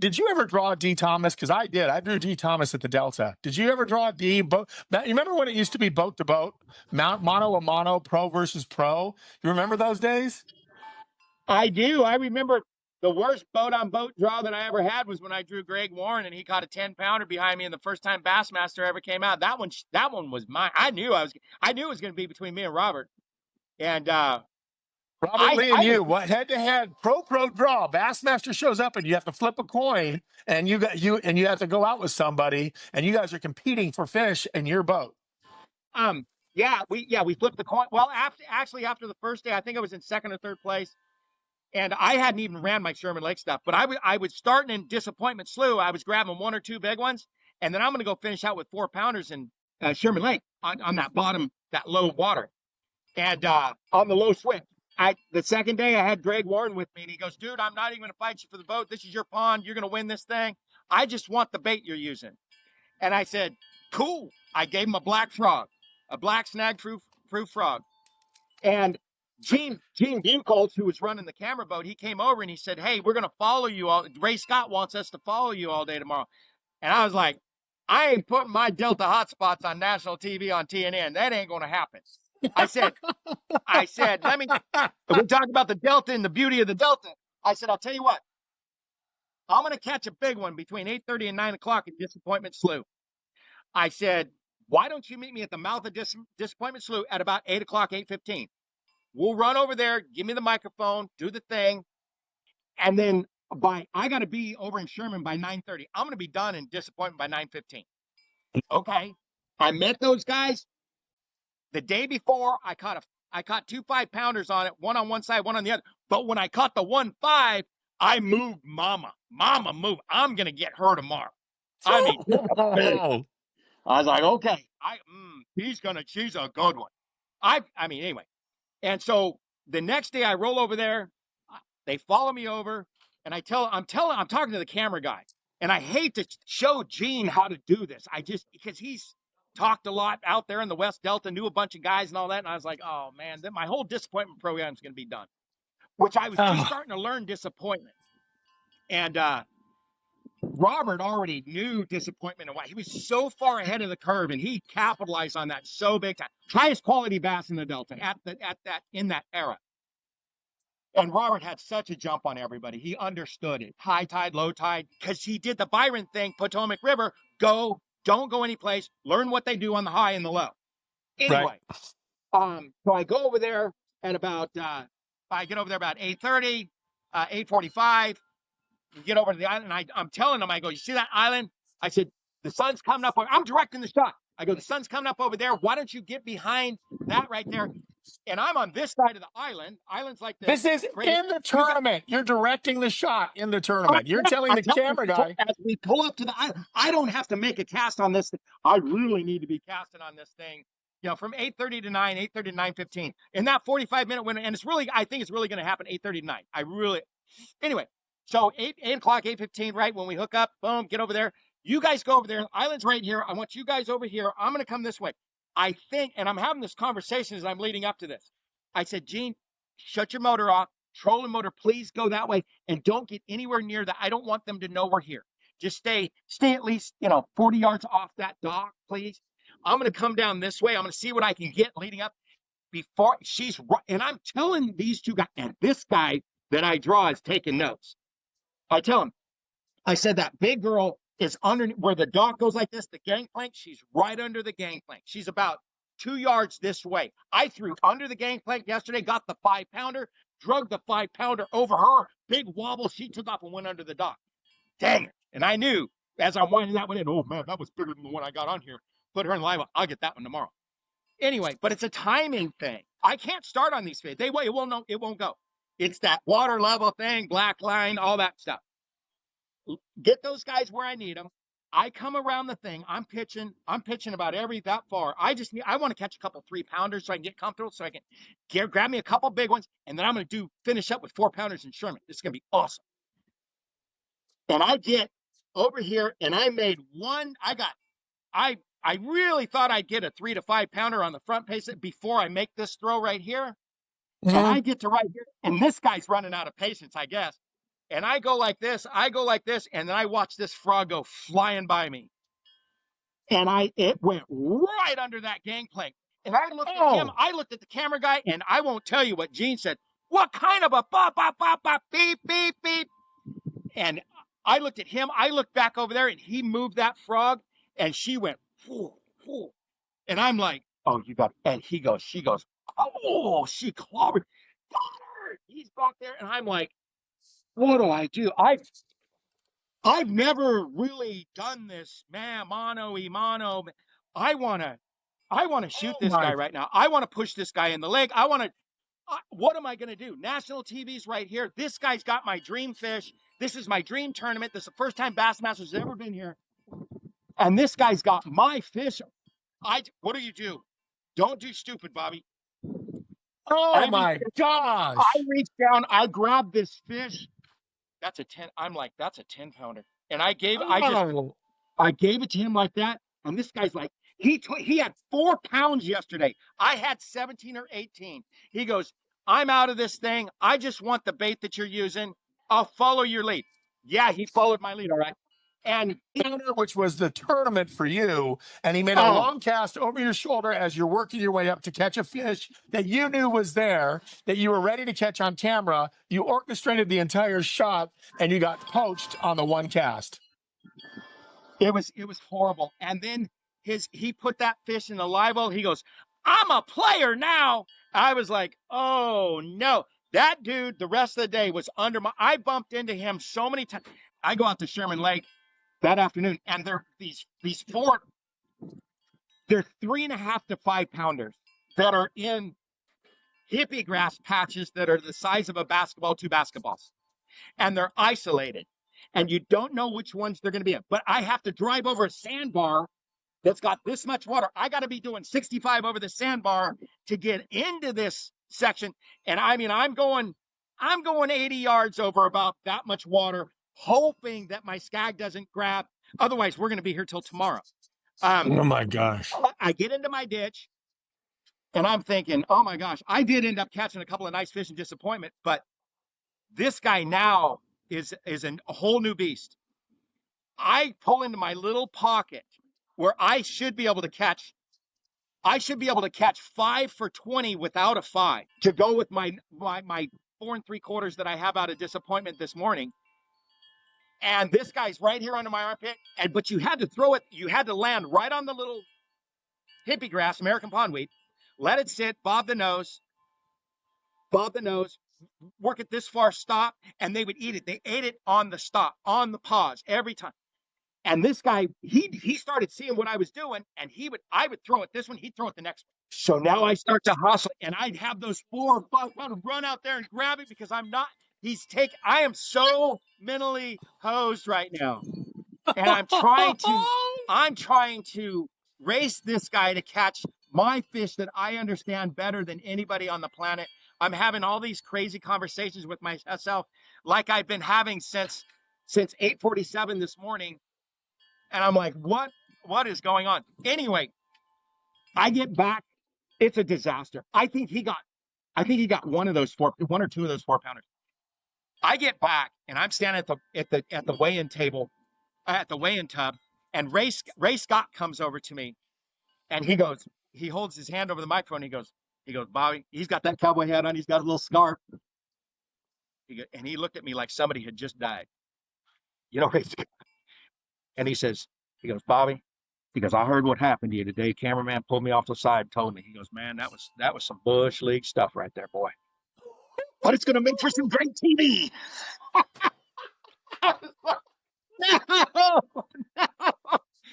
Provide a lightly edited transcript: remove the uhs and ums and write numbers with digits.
did you ever draw a D Thomas? Because I did. I drew D Thomas at the Delta. Did you ever draw a D? You remember when it used to be boat to boat, mono a mono, pro versus pro? You remember those days? I do. I remember the worst boat on boat draw that I ever had was when I drew Greg Warren and he caught a 10-pounder behind me, and the first time Bassmaster ever came out. That one was mine. I knew it was going to be between me and Robert. And Robert Lee and I was you, what head to head, pro draw. Bassmaster shows up and you have to flip a coin, and you have to go out with somebody, and you guys are competing for fish in your boat. we flipped the coin. Well, after the first day, I think I was in second or third place. And I hadn't even ran my Sherman Lake stuff, but I was starting in Disappointment Slough. I was grabbing one or two big ones, and then I'm going to go finish out with 4-pounders in Sherman Lake on that bottom, that low water, and on the low swim. The second day I had Greg Warren with me, and he goes, "Dude, I'm not even going to fight you for the boat. This is your pond. You're going to win this thing. I just want the bait you're using." And I said, "Cool." I gave him a black frog, a black snag-proof frog, and Gene Buchholz, who was running the camera boat, he came over and he said, "Hey, we're going to follow you all. Ray Scott wants us to follow you all day tomorrow." And I was like, "I ain't putting my Delta hotspots on national TV on TNN. That ain't going to happen." I said, we talk about the Delta and the beauty of the Delta. I said, "I'll tell you what, I'm going to catch a big one between 8:30 and 9 o'clock at Disappointment Slough." I said, "Why don't you meet me at the mouth of Disappointment Slough at about 8 o'clock, 8:15? We'll run over there, give me the microphone, do the thing. And then I got to be over in Sherman by 9:30. I'm going to be done in Disappointment by 9:15. Okay. I met those guys the day before. I caught 2 5-pounders on it, one on one side, one on the other. But when I caught the 1.5, I moved mama. Mama move. I'm going to get her tomorrow. I mean, I was like, okay, she's a good one. Anyway. And so the next day I roll over there, they follow me over, and I'm talking to the camera guy, and I hate to show Gene how to do this. Because he's talked a lot out there in the West Delta, knew a bunch of guys and all that. And I was like, oh man, then my whole disappointment program is going to be done, which I was just starting to learn disappointment. And, Robert already knew disappointment and why. He was so far ahead of the curve, and he capitalized on that so big time. Highest quality bass in the Delta in that era. And Robert had such a jump on everybody. He understood it. High tide, low tide, because he did the Byron thing, Potomac River. Don't go anyplace. Learn what they do on the high and the low. Anyway, so I go over there at about I get over there about 8:30, 8:45. Get over to the island, and I'm telling them, I go, "You see that island?" I said, "The sun's coming up." I'm directing the shot. I go, "The sun's coming up over there. Why don't you get behind that right there?" And I'm on this side of the island. Island's like this. This is in the tournament. You're directing the shot in the tournament. You're telling the camera guy. As we pull up to the island, I don't have to make a cast on this thing. I really need to be casting on this thing, from 8:30 to 9, 8:30 to 9:15. In that 45-minute window, and I think it's really going to happen 8:30 to 9. Anyway. So 8 o'clock, 8:15, right when we hook up, boom, get over there. You guys go over there. Island's right here. I want you guys over here. I'm going to come this way. I think, and I'm having this conversation as I'm leading up to this. I said, "Gene, shut your motor off. Trolling motor, please go that way, and don't get anywhere near that. I don't want them to know we're here. Just stay at least 40 yards off that dock, please. I'm going to come down this way. I'm going to see what I can get leading up before she's right." And I'm telling these two guys, and this guy that I draw is taking notes. I tell him, I said, that big girl is under where the dock goes like this, the gangplank. She's right under the gangplank. She's about 2 yards this way. I threw under the gangplank yesterday, got the 5-pounder, drug the 5-pounder over her, big wobble. She took off and went under the dock. Dang it. And I knew as I'm winding that one in, oh man, that was bigger than the one I got on here. Put her in live. I'll get that one tomorrow. Anyway, but it's a timing thing. I can't start on these fish. It won't go. It's that water level thing, black line, all that stuff. Get those guys where I need them. I come around the thing. I'm pitching about that far. I want to catch a couple 3-pounders so I can get comfortable, so I can grab me a couple big ones, and then I'm going to finish up with 4-pounders in Sherman. This is going to be awesome. And I get over here, and I made one. I really thought I'd get a 3 to 5-pounder on the front pace before I make this throw right here. Mm-hmm. And I get to right here, and this guy's running out of patience, I guess. And I go like this, and then I watch this frog go flying by me. And it went right under that gangplank. And I looked at him, Oh, I looked at the camera guy, and I won't tell you what Gene said. What kind of a bop, bop, bop, bop, beep, beep, beep. And I looked at him, I looked back over there, and he moved that frog, and she went, whoo, whoo. And I'm like, oh, you got, and she goes, oh, she clobbered. He's back there, and I'm like, what do I do? I've never really done this, man, mano y mano. I wanna shoot oh this guy my. right now. I want to push this guy in the leg. What am I gonna do? National TV's right here. This guy's got my dream fish. This is my dream tournament. This is the first time Bassmaster's ever been here. And this guy's got my fish. What do? Don't do stupid, Bobby. Oh I reach, my gosh. down, I grab this fish. That's a 10. I'm like, that's a 10 pounder. And Oh, I gave it to him like that. And this guy's like, he had 4 pounds yesterday. I had 17 or 18. He goes, I'm out of this thing. I just want the bait that you're using. I'll follow your lead. Yeah, he followed my lead. All right. And which was the tournament for you, and he made a oh, long cast over your shoulder as you're working your way up to catch a fish that you knew was there, that you were ready to catch on camera. You orchestrated the entire shot, and you got poached on the one cast. it was horrible. And then he put that fish in the live well. He goes, I'm a player now. I was like, oh no. That dude, the rest of the day was I bumped into him so many times. I go out to Sherman Lake that afternoon, and these four, they're 3.5 to 5 pounders that are in hippie grass patches that are the size of a basketball, 2 basketballs, and they're isolated, and you don't know which ones they're going to be in. But I have to drive over a sandbar that's got this much water. I got to be doing 65 over the sandbar to get into this section, and I mean, I'm going 80 yards over about that much water, hoping that my skag doesn't grab. Otherwise, we're going to be here till tomorrow. Oh my gosh. I get into my ditch, and I'm thinking, oh my gosh, I did end up catching a couple of nice fish in disappointment, but this guy now is a whole new beast. I pull into my little pocket where I should be able to catch 5 for 20 without a 5 to go with my 4 3/4 that I have out of disappointment this morning. And this guy's right here under my armpit. But you had to throw it, you had to land right on the little hippie grass, American pondweed, let it sit, bob the nose, work it this far, stop, and they would eat it. They ate it on the stop, on the pause every time. And this guy, he started seeing what I was doing, and I would throw it this one, he'd throw it the next one. So now I start to hustle, and I'd have those 4 or 5 pounders run out there and grab it because I am so mentally hosed right now. And I'm trying to race this guy to catch my fish that I understand better than anybody on the planet. I'm having all these crazy conversations with myself like I've been having since 8:47 this morning. And I'm like, what is going on? Anyway, I get back. It's a disaster. I think he got one or two of those 4 pounders. I get back, and I'm standing at the weigh-in table, at the weigh-in tub, and Ray Scott comes over to me, and he holds his hand over the microphone. He goes, Bobby, he's got that cowboy hat on. He's got a little scarf. And he looked at me like somebody had just died. You know, and he goes, Bobby, he goes, I heard what happened to you today. Cameraman pulled me off the side and told me. He goes, man, that was some Bush League stuff right there, boy. But it's going to make for some great TV.